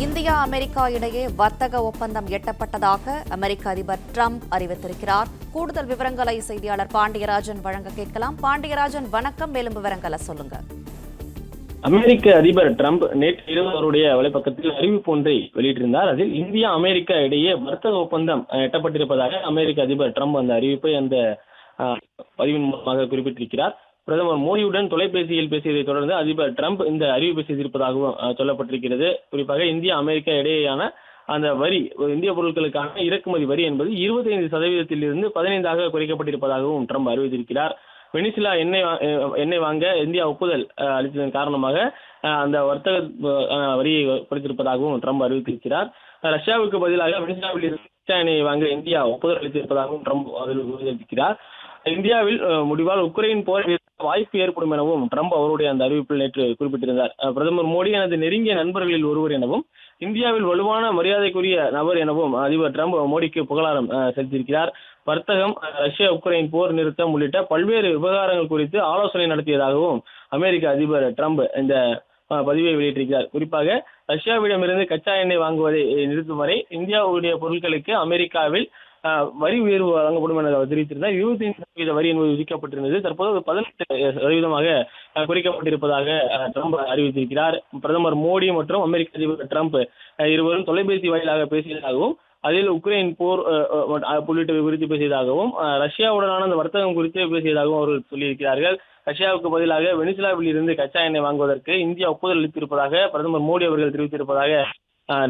India America இடையே வர்த்தக ஒப்பந்தம் எட்டப்பட்டதாக அமெரிக்க அதிபர் டிரம்ப் அறிவித்திருக்கிறார். கூடுதல் விவரங்களை செய்தியாளர் பாண்டியராஜன் வழங்க கேட்கலாம். பாண்டியராஜன், வணக்கம். மேலும் விவரங்களை சொல்லுங்க. அமெரிக்க அதிபர் டிரம்ப் நேற்று இரவு அவருடைய வலைப்பக்கத்தில் அறிவிப்பு ஒன்றை வெளியிட்டிருந்தார். அதில் இந்தியா அமெரிக்கா இடையே வர்த்தக ஒப்பந்தம் எட்டப்பட்டிருப்பதாக அமெரிக்க அதிபர் டிரம்ப் அந்த அறிவிப்பை அந்த பதிவின் மூலமாக குறிப்பிட்டிருக்கிறார். பிரதமர் மோடியுடன் தொலைபேசியில் பேசியதை தொடர்ந்து அதிபர் டிரம்ப் இந்த அறிவிப்பை செய்திருப்பதாகவும் சொல்லப்பட்டிருக்கிறது. குறிப்பாக இந்தியா அமெரிக்கா இடையேயான அந்த வரி, இந்திய பொருட்களுக்கான இறக்குமதி வரி என்பது 25% 15% குறைக்கப்பட்டிருப்பதாகவும் டிரம்ப் அறிவித்திருக்கிறார். வெனிசுலா எண்ணெய் வாங்க இந்தியா ஒப்புதல் அளித்ததன் காரணமாக அந்த வர்த்தக வரியை குறைத்திருப்பதாகவும் டிரம்ப் அறிவித்திருக்கிறார். ரஷ்யாவுக்கு பதிலாக வெனிசுலாவில் இருந்து கச்சா எண்ணெயை வாங்க இந்தியா ஒப்புதல் அளித்திருப்பதாகவும் டிரம்ப் அதில் உறுதியளித்திருக்கிறார். இந்தியாவில் முடிவால் உக்ரைன் போர் வாய்ப்பு ஏற்படும் எனவும் டிரம்ப் அவருடைய அந்த அறிவிப்பில் நேற்று குறிப்பிட்டிருந்தார். பிரதமர் மோடி எனது நெருங்கிய நண்பர்களில் ஒருவர் எனவும் இந்தியாவில் வலுவான மரியாதைக்குரிய நபர் எனவும் அதிபர் டிரம்ப் மோடிக்கு புகழாரம் செலுத்தியிருக்கிறார். வர்த்தகம், ரஷ்யா உக்ரைன் போர் நிறுத்தம் உள்ளிட்ட பல்வேறு விவகாரங்கள் குறித்து ஆலோசனை நடத்தியதாகவும் அமெரிக்க அதிபர் டிரம்ப் இந்த பதிவை வெளியிட்டிருக்கிறார். குறிப்பாக ரஷ்யாவிடமிருந்து கச்சா எண்ணெய் வாங்குவதை நிறுத்தும் வரை இந்தியாவுடைய பொருட்களுக்கு அமெரிக்காவில் வரி உயர்வு வழங்கப்படும் என தெரிவித்திருந்தார். 25% வரி என்பது விதிக்கப்பட்டிருந்தது. தற்போது 18% குறைக்கப்பட்டிருப்பதாக டிரம்ப் அறிவித்திருக்கிறார். பிரதமர் மோடி மற்றும் அமெரிக்க அதிபர் டிரம்ப் இருவரும் தொலைபேசி வாயிலாக பேசியதாகவும் அதில் உக்ரைன் போர் உள்ளிட்டவை குறித்து பேசியதாகவும் ரஷ்யாவுடனான அந்த வர்த்தகம் குறித்து பேசியதாகவும் அவர்கள் சொல்லியிருக்கிறார்கள். ரஷ்யாவுக்கு பதிலாக வெனிசுலாவில் இருந்து கச்சா எண்ணெய் வாங்குவதற்கு இந்தியா ஒப்புதல் அளித்திருப்பதாக பிரதமர் மோடி அவர்கள் தெரிவித்திருப்பதாக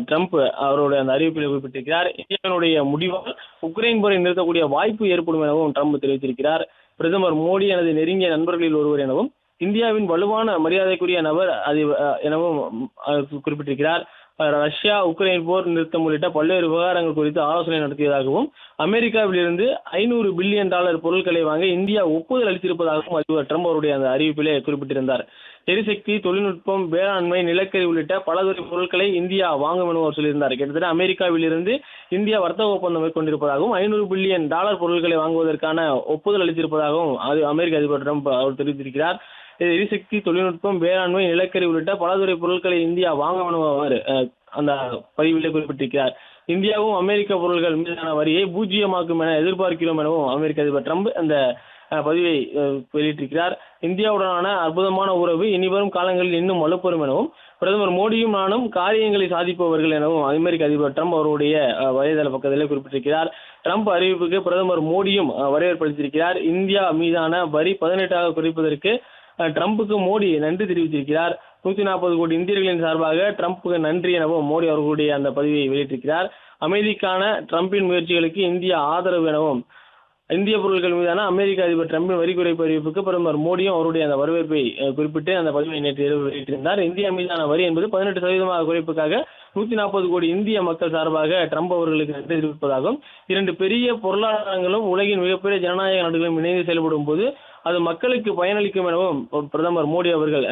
டிரம்ப் அவருடைய அந்த அறிவிப்பில் குறிப்பிட்டிருக்கிறார். இந்தியாவினுடைய முடிவால் உக்ரைன் போரை நிறுத்தக்கூடிய வாய்ப்பு ஏற்படும் எனவும் டிரம்ப் தெரிவித்திருக்கிறார். பிரதமர் மோடி எனது நெருங்கிய நண்பர்களில் ஒருவர் எனவும் இந்தியாவின் வலுவான மரியாதைக்குரிய நபர் எனவும் குறிப்பிட்டிருக்கிறார். ரஷ்யா உக்ரைன் போர் நிறுத்தம் உள்ளிட்ட பல்வேறு விவகாரங்கள் குறித்து ஆலோசனை நடத்தியதாகவும் அமெரிக்காவில் இருந்து $500 பில்லியன் பொருட்களை வாங்க இந்தியா ஒப்புதல் அளித்திருப்பதாகவும் அதிபர் டிரம்ப் அவருடைய அந்த அறிவிப்பிலே குறிப்பிட்டிருந்தார். எரிசக்தி, தொழில்நுட்பம், வேளாண்மை, நிலக்கரி உள்ளிட்ட பலதுறை பொருட்களை இந்தியா வாங்கும் என அவர் சொல்லியிருந்தார். கிட்டத்தட்ட அமெரிக்காவில் இருந்து இந்தியா வர்த்தக ஒப்பந்தம் மேற்கொண்டிருப்பதாகவும் $500 பில்லியன் பொருட்களை வாங்குவதற்கான ஒப்புதல் அளித்திருப்பதாகவும் அமெரிக்க அதிபர் டிரம்ப் அவர் தெரிவித்திருக்கிறார். எரிசக்தி, தொழில்நுட்பம், வேளாண்மை, நிலக்கரி உள்ளிட்ட பலதுறை பொருட்களை இந்தியா வாங்கும் என அவர் அந்த பதிவிலே குறிப்பிட்டிருக்கிறார். இந்தியாவும் அமெரிக்க பொருட்கள் மீதான வரியை பூஜ்ஜியமாக்கும் என எதிர்பார்க்கிறோம் எனவும் அமெரிக்க அதிபர் டிரம்ப் அந்த பதிவை வெளியிட்டிருக்கிறார். இந்தியாவுடனான அற்புதமான உறவு இனிவரும் காலங்களில் இன்னும் வலுப்பெறும் எனவும் பிரதமர் மோடியும் நானும் காரியங்களை சாதிப்பவர்கள் எனவும் அமெரிக்க அதிபர் டிரம்ப் அவருடைய வலைதள பக்கத்திலே குறிப்பிட்டிருக்கிறார். டிரம்ப் அறிவிப்புக்கு பிரதமர் மோடியும் வரவேற்பு அளித்திருக்கிறார். இந்தியா மீதான வரி 18% குறைப்பதற்கு டிரம்புக்கு மோடி நன்றி தெரிவித்திருக்கிறார். 140 கோடி இந்தியர்களின் சார்பாக டிரம்புக்கு நன்றி எனவும் மோடி அவர்களுடைய அந்த பதிவை வெளியிட்டிருக்கிறார். அமைதிக்கான டிரம்பின் முயற்சிகளுக்கு இந்தியா ஆதரவு எனவும் இந்திய பொருட்கள் மீதான அமெரிக்க அதிபர் டிரம்பின் வரி குறைப்பு அறிவிப்புக்கு பிரதமர் மோடியும் அவருடைய அந்த வரவேற்பை குறிப்பிட்டு அந்த பதிவை நேற்று இரவு வெளியிட்டிருந்தார். இந்தியா மீதான வரி என்பது 18% குறைப்புக்காக 140 கோடி இந்திய மக்கள் சார்பாக டிரம்ப் அவர்களுக்கு நன்றி தெரிவிப்பதாகவும் 2 பெரிய பொருளாதாரங்களும் உலகின் மிகப்பெரிய ஜனநாயக நாடுகளும் இணைந்து செயல்படும் போது அது மக்களுக்கு பயனளிக்கும் எனவும் பிரதமர் மோடி அவர்கள்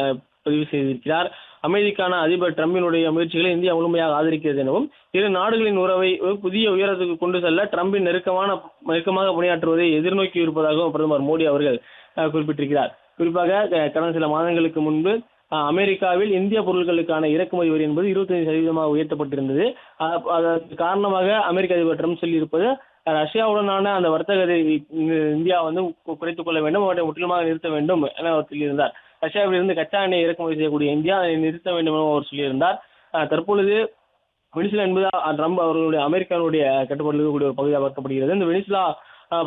பதிவு செய்திருக்கிறார். அமைதிக்கான அதிபர் டிரம்பினுடைய முயற்சிகளை இந்தியா முழுமையாக ஆதரிக்கிறது எனவும் இரு நாடுகளின் உறவை புதிய உயரத்துக்கு கொண்டு செல்ல டிரம்பின் நெருக்கமாக பணியாற்றுவதை எதிர்நோக்கி இருப்பதாகவும் பிரதமர் மோடி அவர்கள் குறிப்பிட்டிருக்கிறார். குறிப்பாக கடந்த சில மாதங்களுக்கு முன்பு அமெரிக்காவில் இந்திய பொருட்களுக்கான இறக்குமதி வரி என்பது 25% உயர்த்தப்பட்டிருந்தது. அதற்கு காரணமாக அமெரிக்க அதிபர் டிரம்ப் சொல்லியிருப்பது ரஷ்யாவுடனான அந்த வர்த்தகத்தை இந்தியா குறைத்துக் கொள்ள வேண்டும், அவற்றை முற்றிலுமாக நிறுத்த வேண்டும் என அவர் சொல்லியிருந்தார். ரஷ்யாவில் இருந்து கச்சா எண்ணெய் இறக்குமதி செய்யக்கூடிய இந்தியா அதை நிறுத்த வேண்டும் என அவர் சொல்லியிருந்தார். தற்பொழுது வெனிசுலா என்பது டிரம்ப் அவர்களுடைய அமெரிக்காவுடைய கட்டுப்பாட்டில் இருக்கக்கூடிய ஒரு பகுதியாக பார்க்கப்படுகிறது. இந்த வெனிசுலா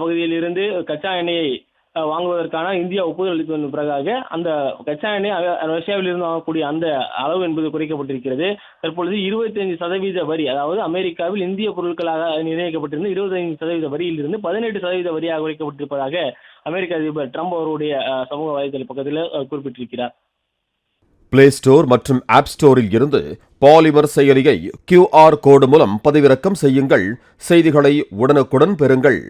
பகுதியில் இருந்து கச்சா எண்ணெயை வாங்குவதற்கான இந்தியா ஒப்புதல் அளித்த பிறகாக அந்த கச்சா எண்ணெய் ரஷ்யாவில் இருந்து வாங்கக்கூடிய அந்த அளவு என்பது குறைக்கப்பட்டிருக்கிறது. தற்பொழுது 25% வரி, அதாவது அமெரிக்காவில் இந்திய பொருட்களாக நிர்ணயிக்கப்பட்டிருந்த 25% வரியில் இருந்து 18% வரியாக குறைக்கப்பட்டிருப்பதாக அமெரிக்க அதிபர் டிரம்ப் அவருடைய சமூக வலைதள பக்கத்தில் குறிப்பிட்டிருக்கிறார். பிளே ஸ்டோர் மற்றும் ஆப் ஸ்டோரில் இருந்து பாலிமர் செயலியை QR கோடு மூலம் பதிவிறக்கம் செய்யுங்கள். செய்திகளை உடனுக்குடன் பெறுங்கள்.